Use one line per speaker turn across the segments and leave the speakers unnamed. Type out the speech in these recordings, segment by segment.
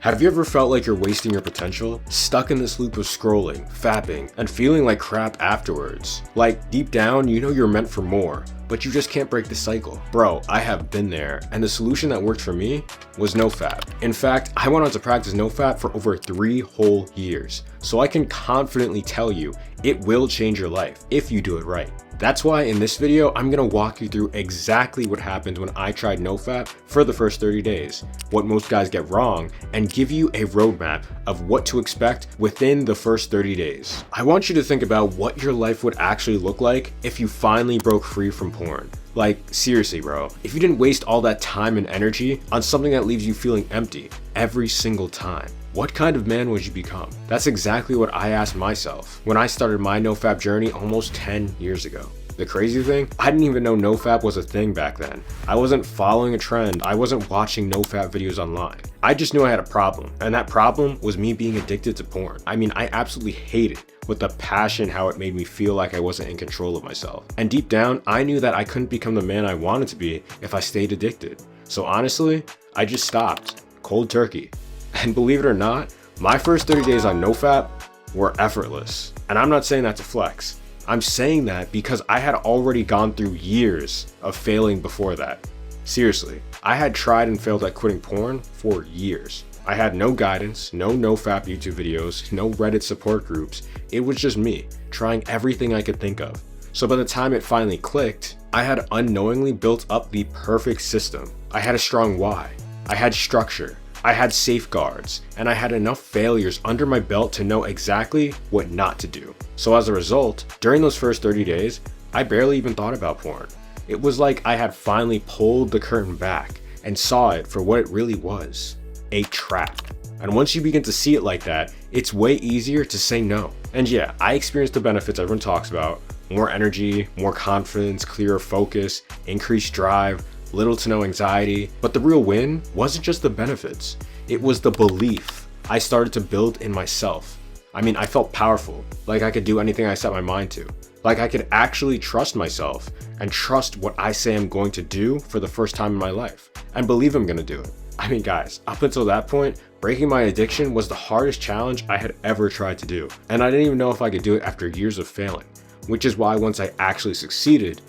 Have you ever felt like you're wasting your potential? Stuck in this loop of scrolling, fapping, and feeling like crap afterwards? Like, deep down, you know you're meant for more, but you just can't break the cycle. Bro, I have been there, and the solution that worked for me was NoFap. In fact, I went on to practice NoFap for over 3 whole years, so I can confidently tell you it will change your life if you do it right. That's why in this video, I'm gonna walk you through exactly what happened when I tried NoFap for the first 30 days, what most guys get wrong, and give you a roadmap of what to expect within the first 30 days. I want you to think about what your life would actually look like if you finally broke free from porn. Like, seriously, bro, if you didn't waste all that time and energy on something that leaves you feeling empty every single time. What kind of man would you become? That's exactly what I asked myself when I started my NoFap journey almost 10 years ago. The crazy thing, I didn't even know NoFap was a thing back then. I wasn't following a trend. I wasn't watching NoFap videos online. I just knew I had a problem, and that problem was me being addicted to porn. I mean, I absolutely hated with a passion how it made me feel like I wasn't in control of myself. And deep down, I knew that I couldn't become the man I wanted to be if I stayed addicted. So honestly, I just stopped, cold turkey. And believe it or not, my first 30 days on NoFap were effortless. And I'm not saying that to flex. I'm saying that because I had already gone through years of failing before that. Seriously, I had tried and failed at quitting porn for years. I had no guidance, no NoFap YouTube videos, no Reddit support groups. It was just me, trying everything I could think of. So by the time it finally clicked, I had unknowingly built up the perfect system. I had a strong why. I had structure. I had safeguards, and I had enough failures under my belt to know exactly what not to do. So as a result, during those first 30 days, I barely even thought about porn. It was like I had finally pulled the curtain back and saw it for what it really was, a trap. And once you begin to see it like that, it's way easier to say no. And yeah, I experienced the benefits everyone talks about: more energy, more confidence, clearer focus, increased drive, little to no anxiety. But the real win wasn't just the benefits, it was the belief I started to build in myself. I mean, I felt powerful, like I could do anything I set my mind to, like I could actually trust myself and trust what I say I'm going to do for the first time in my life, and believe I'm gonna do it. I mean, guys, up until that point, breaking my addiction was the hardest challenge I had ever tried to do, and I didn't even know if I could do it after years of failing, which is why once I actually succeeded,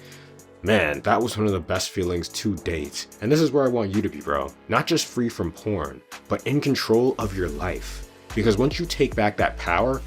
man, that was one of the best feelings to date. And this is where I want you to be, bro. Not just free from porn, but in control of your life. Because once you take back that power,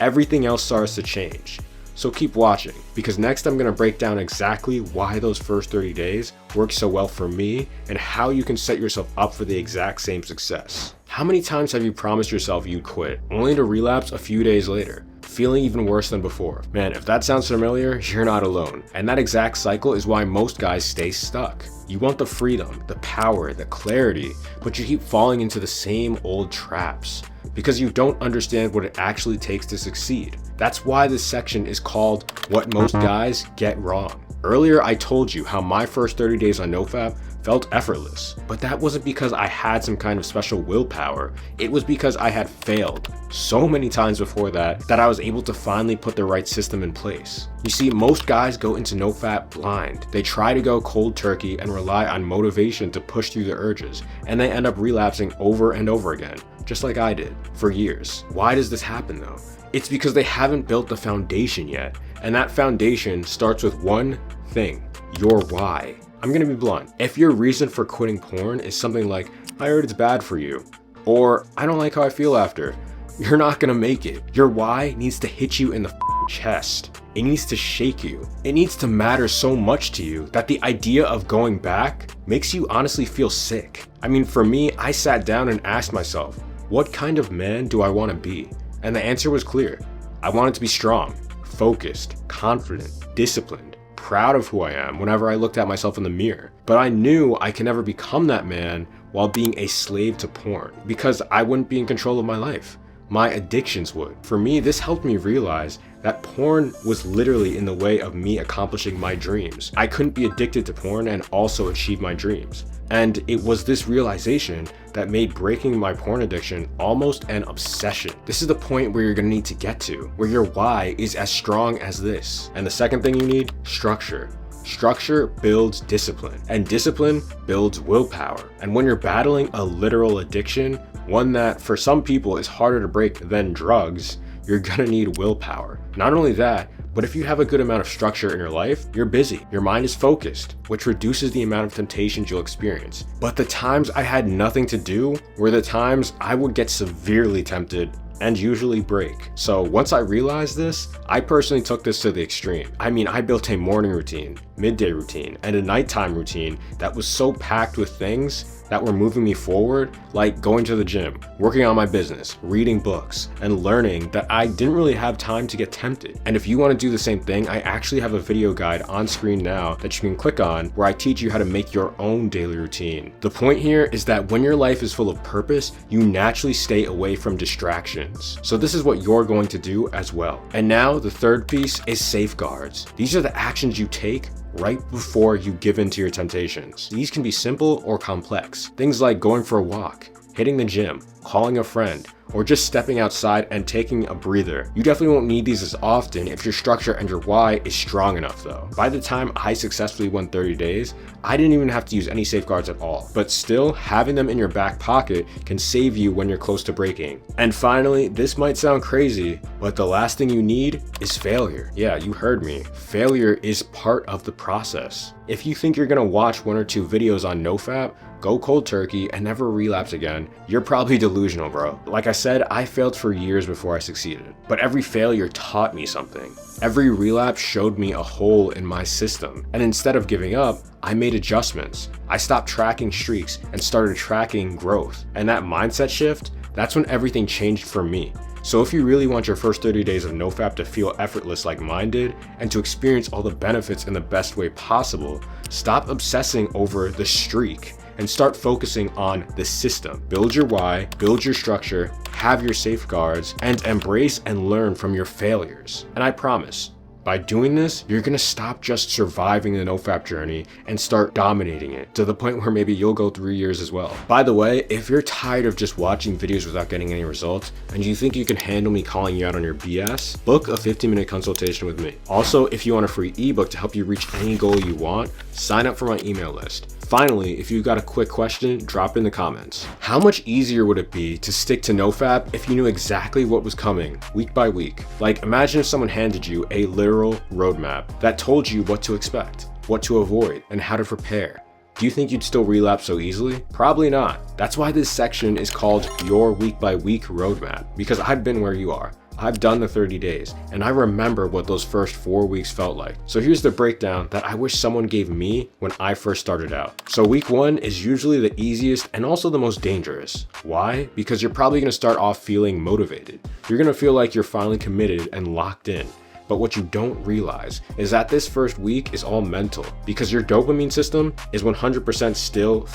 everything else starts to change. So keep watching, because next I'm gonna break down exactly why those first 30 days work so well for me and how you can set yourself up for the exact same success. How many times have you promised yourself you'd quit, only to relapse a few days later, feeling even worse than before? Man, if that sounds familiar, you're not alone. And that exact cycle is why most guys stay stuck. You want the freedom, the power, the clarity, but you keep falling into the same old traps because you don't understand what it actually takes to succeed. That's why this section is called What Most Guys Get Wrong. Earlier, I told you how my first 30 days on NoFap felt effortless, but that wasn't because I had some kind of special willpower. It was because I had failed so many times before that I was able to finally put the right system in place. You see, most guys go into NoFap blind. They try to go cold turkey and rely on motivation to push through the urges, and they end up relapsing over and over again, just like I did for years. Why does this happen though? It's because they haven't built the foundation yet, and that foundation starts with one thing: your why. I'm gonna be blunt. If your reason for quitting porn is something like, I heard it's bad for you, or I don't like how I feel after, you're not gonna make it. Your why needs to hit you in the chest. It needs to shake you. It needs to matter so much to you that the idea of going back makes you honestly feel sick. I mean, for me, I sat down and asked myself, what kind of man do I wanna be? And the answer was clear. I wanted to be strong, focused, confident, disciplined, proud of who I am whenever I looked at myself in the mirror. But I knew I could never become that man while being a slave to porn, because I wouldn't be in control of my life. My addictions would. For me, this helped me realize that porn was literally in the way of me accomplishing my dreams. I couldn't be addicted to porn and also achieve my dreams. And it was this realization that made breaking my porn addiction almost an obsession. This is the point where you're gonna need to get to, where your why is as strong as this. And the second thing you need, structure. Structure builds discipline, and discipline builds willpower. And when you're battling a literal addiction, one that for some people is harder to break than drugs, you're gonna need willpower. Not only that, but if you have a good amount of structure in your life, you're busy, your mind is focused, which reduces the amount of temptations you'll experience. But the times I had nothing to do were the times I would get severely tempted and usually break. So once I realized this, I personally took this to the extreme. I mean, I built a morning routine, midday routine, and a nighttime routine that was so packed with things that were moving me forward, like going to the gym, working on my business, reading books, and learning that I didn't really have time to get tempted. And if you want to do the same thing, I actually have a video guide on screen now that you can click on where I teach you how to make your own daily routine. The point here is that when your life is full of purpose, you naturally stay away from distractions. So this is what you're going to do as well. And now the third piece is safeguards. These are the actions you take right before you give in to your temptations. These can be simple or complex. Things like going for a walk, hitting the gym, calling a friend, or just stepping outside and taking a breather. You definitely won't need these as often if your structure and your why is strong enough though. By the time I successfully went 30 days, I didn't even have to use any safeguards at all. But still, having them in your back pocket can save you when you're close to breaking. And finally, this might sound crazy, but the last thing you need is failure. Yeah, you heard me. Failure is part of the process. If you think you're gonna watch 1 or 2 videos on NoFap, go cold turkey and never relapse again, you're probably delusional, bro. Like I said, I failed for years before I succeeded, but every failure taught me something. Every relapse showed me a hole in my system, and instead of giving up, I made adjustments. I stopped tracking streaks and started tracking growth. And that mindset shift, that's when everything changed for me. So if you really want your first 30 days of NoFap to feel effortless like mine did, and to experience all the benefits in the best way possible, stop obsessing over the streak and start focusing on the system. Build your why, build your structure, have your safeguards, and embrace and learn from your failures. And I promise, by doing this, you're gonna stop just surviving the NoFap journey and start dominating it to the point where maybe you'll go 3 years as well. By the way, if you're tired of just watching videos without getting any results and you think you can handle me calling you out on your BS, book a 15-minute consultation with me. Also, if you want a free ebook to help you reach any goal you want, sign up for my email list. Finally, if you've got a quick question, drop it in the comments. How much easier would it be to stick to NoFap if you knew exactly what was coming week by week? Like, imagine if someone handed you a literal roadmap that told you what to expect, what to avoid, and how to prepare. Do you think you'd still relapse so easily? Probably not. That's why this section is called your week by week roadmap, because I've been where you are. I've done the 30 days, and I remember what those first 4 weeks felt like. So here's the breakdown that I wish someone gave me when I first started out. So week 1 is usually the easiest and also the most dangerous. Why? Because you're probably gonna start off feeling motivated. You're gonna feel like you're finally committed and locked in. But what you don't realize is that this first week is all mental, because your dopamine system is 100% still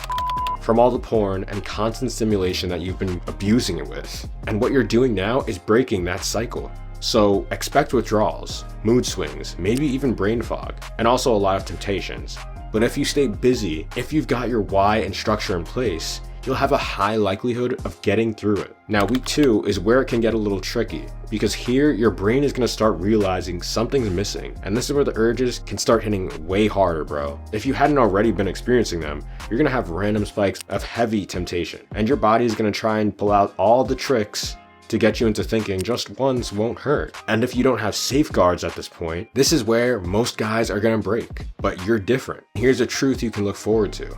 from all the porn and constant stimulation that you've been abusing it with. And what you're doing now is breaking that cycle. So expect withdrawals, mood swings, maybe even brain fog, and also a lot of temptations. But if you stay busy, if you've got your why and structure in place, you'll have a high likelihood of getting through it. Now, week 2 is where it can get a little tricky, because here your brain is gonna start realizing something's missing, and this is where the urges can start hitting way harder, bro. If you hadn't already been experiencing them, you're gonna have random spikes of heavy temptation, and your body is gonna try and pull out all the tricks to get you into thinking just once won't hurt. And if you don't have safeguards at this point, this is where most guys are gonna break, but you're different. Here's a truth you can look forward to.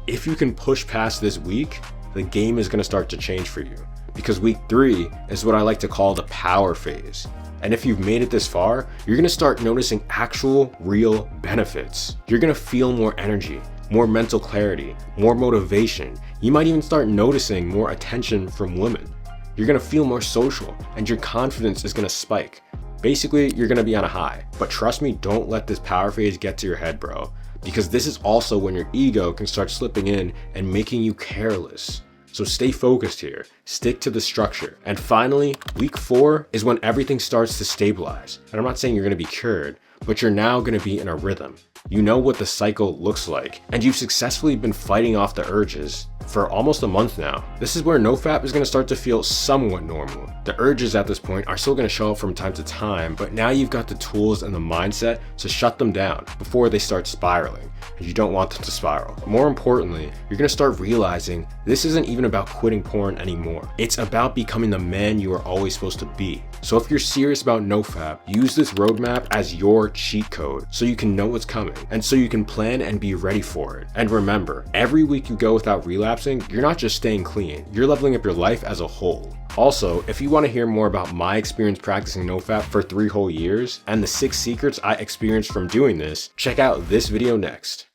If you can push past this week, the game is gonna start to change for you. Because week 3 is what I like to call the power phase. And if you've made it this far, you're gonna start noticing actual, real benefits. You're gonna feel more energy, more mental clarity, more motivation. You might even start noticing more attention from women. You're gonna feel more social, and your confidence is gonna spike. Basically, you're gonna be on a high. But trust me, don't let this power phase get to your head, bro. Because this is also when your ego can start slipping in and making you careless. So stay focused here, stick to the structure. And finally, week 4 is when everything starts to stabilize. And I'm not saying you're gonna be cured, but you're now gonna be in a rhythm. You know what the cycle looks like, and you've successfully been fighting off the urges for almost a month now. This is where NoFap is going to start to feel somewhat normal. The urges at this point are still going to show up from time to time, but now you've got the tools and the mindset to shut them down before they start spiraling, and you don't want them to spiral. More importantly, you're going to start realizing this isn't even about quitting porn anymore. It's about becoming the man you are always supposed to be. So if you're serious about NoFap, use this roadmap as your cheat code so you can know what's coming and so you can plan and be ready for it. And remember, every week you go without relapsing, you're not just staying clean, you're leveling up your life as a whole. Also, if you want to hear more about my experience practicing NoFap for 3 whole years and the 6 secrets I experienced from doing this, check out this video next.